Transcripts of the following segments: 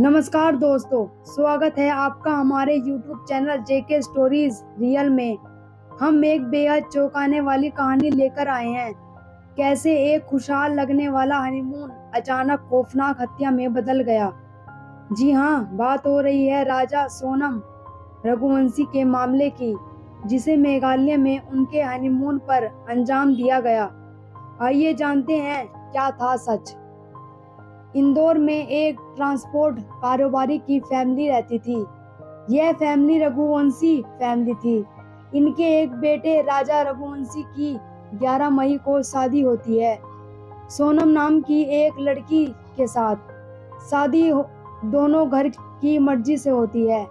नमस्कार दोस्तों, स्वागत है आपका हमारे YouTube चैनल जेके स्टोरीज रियल में। हम एक बेहद चौंकाने वाली कहानी लेकर आए हैं। कैसे एक खुशहाल लगने वाला हनीमून अचानक खौफनाक हत्या में बदल गया। जी हाँ, बात हो रही है राजा सोनम रघुवंशी के मामले की, जिसे मेघालय में उनके हनीमून पर अंजाम दिया गया। आइए जानते हैं क्या था सच। इंदौर में एक ट्रांसपोर्ट कारोबारी की फैमिली रहती थी। यह फैमिली रघुवंशी फैमिली थी। इनके एक बेटे राजा रघुवंशी की 11 मई को शादी होती है सोनम नाम की एक लड़की के साथ। दोनों घर की मर्जी से होती है।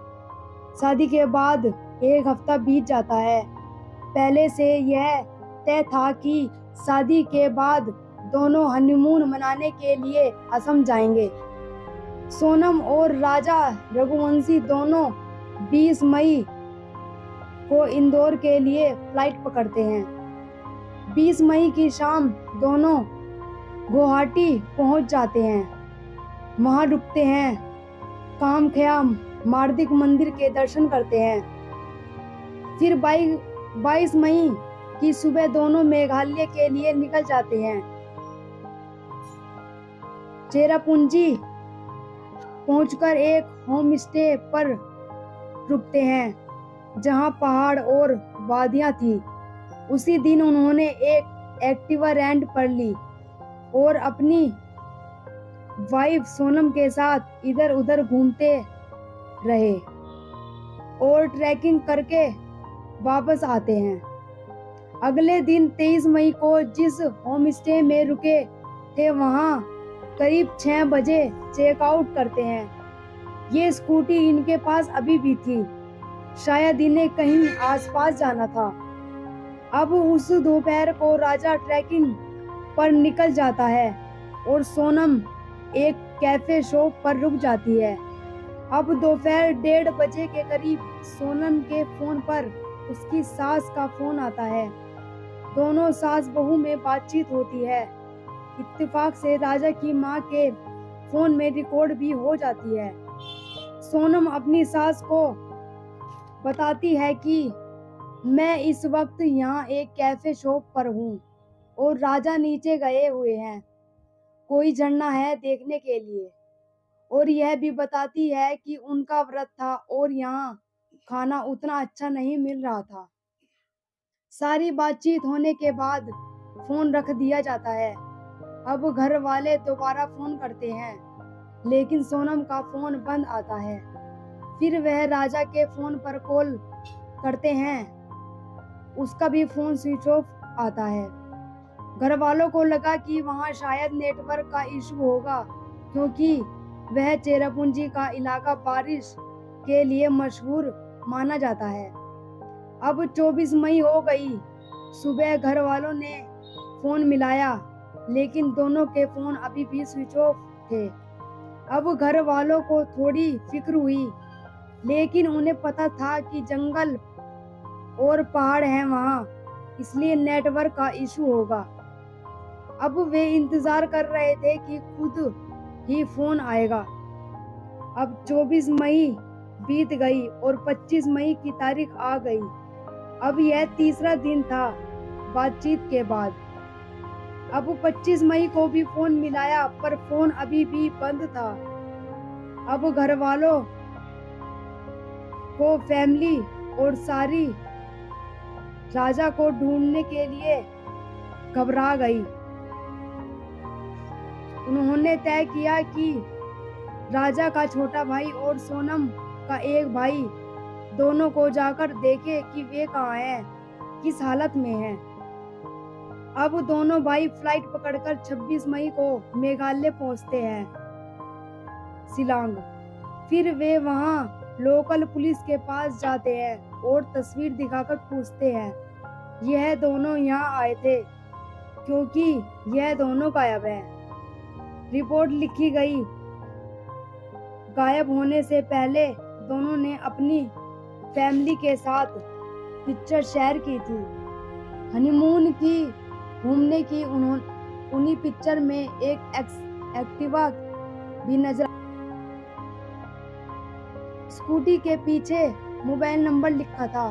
शादी के बाद एक हफ्ता बीत जाता है। पहले से यह तय था कि शादी के बाद दोनों हनीमून मनाने के लिए असम जाएंगे। सोनम और राजा रघुवंशी दोनों 20 मई को इंदौर के लिए फ्लाइट पकड़ते हैं। 20 मई की शाम दोनों गुवाहाटी पहुंच जाते हैं। वहां रुकते हैं, कामख्या मार्दिक मंदिर के दर्शन करते हैं। फिर 22 मई की सुबह दोनों मेघालय के लिए निकल जाते हैं। चेरापूंजी पहुंचकर एक होम स्टे पर रुकते हैं, जहां पहाड़ और वादियां थी। उसी दिन उन्होंने एक एक्टिवा रेंट पर ली और अपनी वाइफ सोनम के साथ इधर उधर घूमते रहे और ट्रैकिंग करके वापस आते हैं। अगले दिन 23 मई को जिस होम स्टे में रुके थे वहां करीब 6 बजे चेकआउट करते हैं। ये स्कूटी इनके पास अभी भी थी, शायद इन्हें कहीं आसपास जाना था। अब उस दोपहर को राजा ट्रैकिंग पर निकल जाता है और सोनम एक कैफे शॉप पर रुक जाती है। अब दोपहर 1:30 बजे के करीब सोनम के फोन पर उसकी सास का फोन आता है। दोनों सास बहू में बातचीत होती है। इत्तेफाक से राजा की मां के फोन में रिकॉर्ड भी हो जाती है। सोनम अपनी सास को बताती है कि मैं इस वक्त यहाँ एक कैफे शॉप पर हूँ और राजा नीचे गए हुए हैं, कोई झरना है देखने के लिए। और यह भी बताती है कि उनका व्रत था और यहाँ खाना उतना अच्छा नहीं मिल रहा था। सारी बातचीत होने के बाद फोन रख दिया जाता है। अब घर वाले दोबारा फोन करते हैं, लेकिन सोनम का फोन बंद आता है। फिर वह राजा के फोन पर कॉल करते हैं, उसका भी फोन स्विच ऑफ आता है। घर वालों को लगा कि वहां शायद नेटवर्क का इशू होगा, क्योंकि वह चेरापूंजी का इलाका बारिश के लिए मशहूर माना जाता है। अब 24 मई हो गई। सुबह घर वालों ने फोन मिलाया, लेकिन दोनों के फोन अभी भी स्विच ऑफ थे। अब घर वालों को थोड़ी फिक्र हुई, लेकिन उन्हें पता था कि जंगल और पहाड़ हैं वहां, इसलिए नेटवर्क का इशू होगा। अब वे इंतजार कर रहे थे कि खुद ही फोन आएगा। अब 24 मई बीत गई और 25 मई की तारीख आ गई। अब यह तीसरा दिन था बातचीत के बाद। अब 25 मई को भी फोन मिलाया, पर फोन अभी भी बंद था। अब घर वालों को फैमिली और सारी राजा को ढूंढने के लिए घबरा गई। उन्होंने तय किया कि राजा का छोटा भाई और सोनम का एक भाई दोनों को जाकर देखे कि वे कहाँ हैं, किस हालत में हैं। अब दोनों भाई फ्लाइट पकड़कर 26 मई को मेघालय पहुंचते हैं, शिलांग। फिर वे वहां लोकल पुलिस के पास जाते हैं और तस्वीर दिखाकर पूछते हैं, यह दोनों यहाँ आए थे क्योंकि यह दोनों गायब हैं। रिपोर्ट लिखी गई। गायब होने से पहले दोनों ने अपनी फैमिली के साथ पिक्चर शेयर की थी, हनीमून की घूमने की। उन्हीं पिक्चर में एक एक्टिवा भी नजर स्कूटी के पीछे मोबाइल नंबर लिखा था।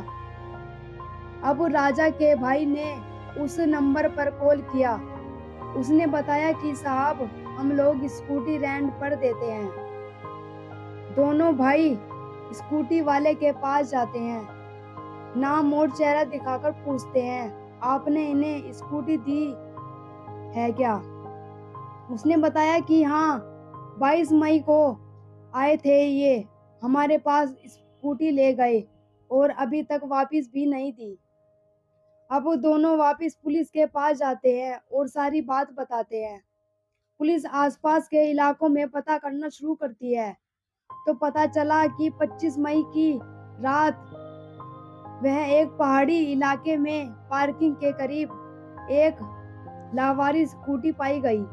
अब राजा के भाई ने उस नंबर पर कॉल किया। उसने बताया कि साहब, हम लोग स्कूटी रेंट पर देते हैं। दोनों भाई स्कूटी वाले के पास जाते हैं, नाम और चेहरा दिखाकर पूछते हैं, आपने इन्हें स्कूटी दी है क्या? उसने बताया कि हाँ, 22 मई को आए थे, ये हमारे पास स्कूटी ले गए और अभी तक वापस भी नहीं दी। अब वो दोनों वापस पुलिस के पास जाते हैं और सारी बात बताते हैं। पुलिस आसपास के इलाकों में पता करना शुरू करती है तो पता चला कि 25 मई की रात वह एक पहाड़ी इलाके में पार्किंग के करीब एक लावारिस स्कूटी पाई गई,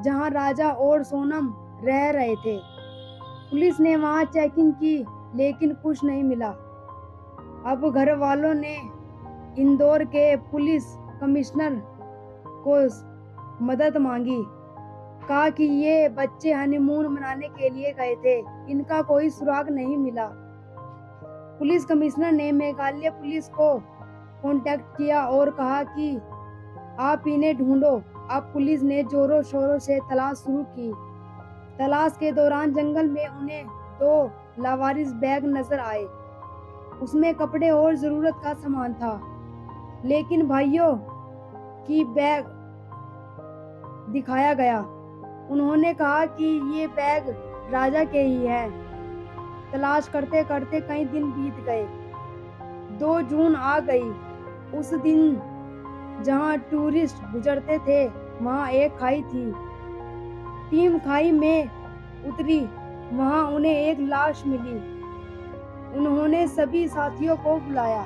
जहां राजा और सोनम रह रहे थे। पुलिस ने वहां चेकिंग की लेकिन कुछ नहीं मिला। अब घर वालों ने इंदौर के पुलिस कमिश्नर को मदद मांगी। कहा कि ये बच्चे हनीमून मनाने के लिए गए थे, इनका कोई सुराग नहीं मिला। पुलिस कमिश्नर ने मेघालय पुलिस को कांटेक्ट किया और कहा कि आप इन्हें ढूंढो। अब पुलिस ने जोरों शोरों से तलाश शुरू की। तलाश के दौरान जंगल में उन्हें 2 लावारिस बैग नजर आए। उसमें कपड़े और जरूरत का सामान था, लेकिन भाइयों की बैग दिखाया गया। उन्होंने कहा कि ये बैग राजा के ही है। तलाश करते करते कई दिन बीत गए। 2 जून आ गई। उस दिन जहां टूरिस्ट गुजरते थे वहां एक खाई थी। टीम खाई में उतरी। वहां उन्हें एक लाश मिली। उन्होंने सभी साथियों को बुलाया।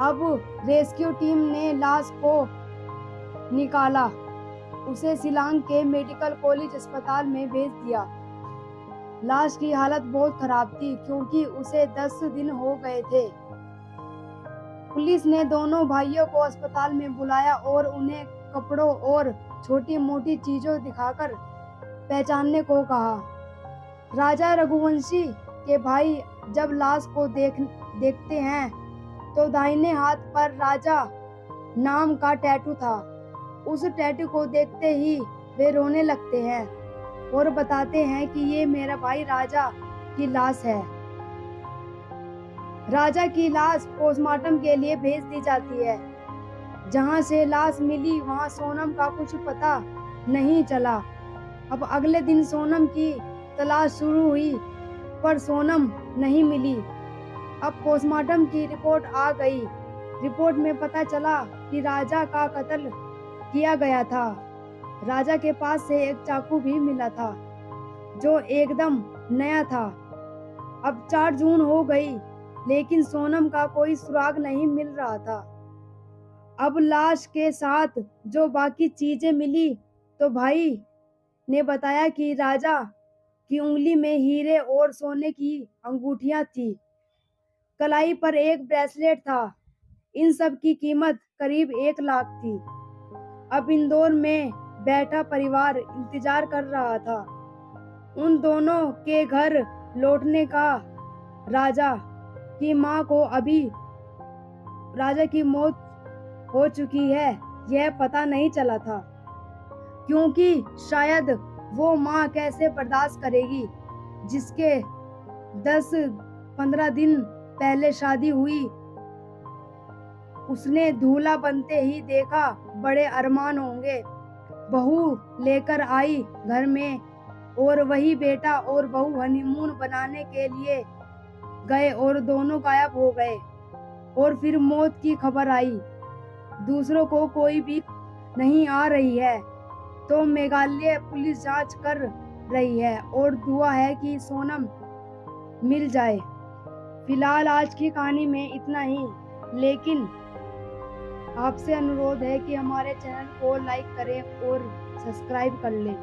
अब रेस्क्यू टीम ने लाश को निकाला, उसे शिलांग के मेडिकल कॉलेज अस्पताल में भेज दिया। लाश की हालत बहुत खराब थी क्योंकि उसे 10 दिन हो गए थे। पुलिस ने दोनों भाइयों को अस्पताल में बुलाया और उन्हें कपड़ों और छोटी मोटी चीजों दिखाकर पहचानने को कहा। राजा रघुवंशी के भाई जब लाश को देखते हैं तो दाहिने हाथ पर राजा नाम का टैटू था। उस टैटू को देखते ही वे रोने लगते हैं और बताते हैं कि ये मेरा भाई राजा की लाश है। राजा की लाश पोस्टमार्टम के लिए भेज दी जाती है। जहां से लाश मिली वहां सोनम का कुछ पता नहीं चला। अब अगले दिन सोनम की तलाश शुरू हुई पर सोनम नहीं मिली। अब पोस्टमार्टम की रिपोर्ट आ गई। रिपोर्ट में पता चला कि राजा का कत्ल किया गया था। राजा के पास से एक चाकू भी मिला था जो एकदम नया था। अब 4 जून हो गई लेकिन सोनम का कोई सुराग नहीं मिल रहा था। अब लाश के साथ जो बाकी चीजें मिली तो भाई ने बताया कि राजा की उंगली में हीरे और सोने की अंगूठियां थी। कलाई पर एक ब्रेसलेट था। इन सब की कीमत करीब 1 लाख थी। अब इंदौर में बैठा परिवार इंतजार कर रहा था उन दोनों के घर लौटने का। राजा की मां को अभी राजा की मौत हो चुकी है यह पता नहीं चला था, क्योंकि शायद वो मां कैसे बर्दाश्त करेगी जिसके 10-15 दिन पहले शादी हुई। उसने दूल्हा बनते ही देखा बड़े अरमान होंगे। बहू लेकर आई घर में और वही बेटा और बहू हनीमून बनाने के लिए गए और दोनों गायब हो गए। और फिर मौत की खबर आई। दूसरों को कोई भी नहीं आ रही है तो मेघालय पुलिस जांच कर रही है और दुआ है कि सोनम मिल जाए। फिलहाल आज की कहानी में इतना ही, लेकिन आपसे अनुरोध है कि हमारे चैनल को लाइक करें और सब्सक्राइब कर लें।